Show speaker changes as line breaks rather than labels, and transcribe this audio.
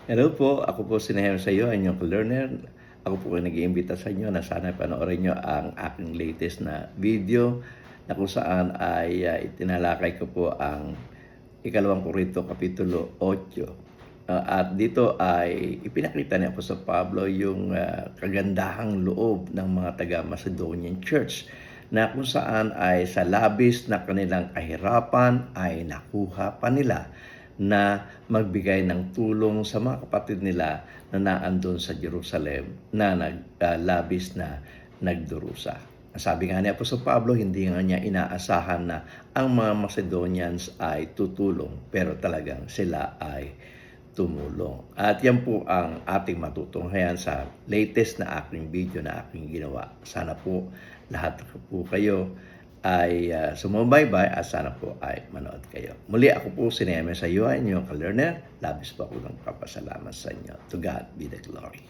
Hello po, ako po si Nehel sa iyo, inyong ka-learner. Ako po ay nag-iimbita sa inyo na sana panoorin nyo ang aking latest na video na kung saan ay itinalakay ko po ang ikalawang Korinto Kapitulo 8. At dito ay ipinakita ni Apostol Pablo yung kagandahang loob ng mga taga-Macedonian Church na kung saan ay sa labis na kanilang kahirapan ay nakuha pa nila na magbigay ng tulong sa mga kapatid nila na naandun sa Jerusalem na labis na nagdurusa. Sabi nga ni Apostol Pablo, hindi nga niya inaasahan na ang mga Macedonians ay tutulong, pero talagang sila ay tumulong. At yan po ang ating matutunghayan sa latest na aking video na aking ginawa. Sana po lahat po kayo ay sumubaybay at sana po ay manood kayo. Muli ako po si Nehel sa iyo, inyong ka-learner. Labis po ako ng papasalamat sa inyo. To God be the glory.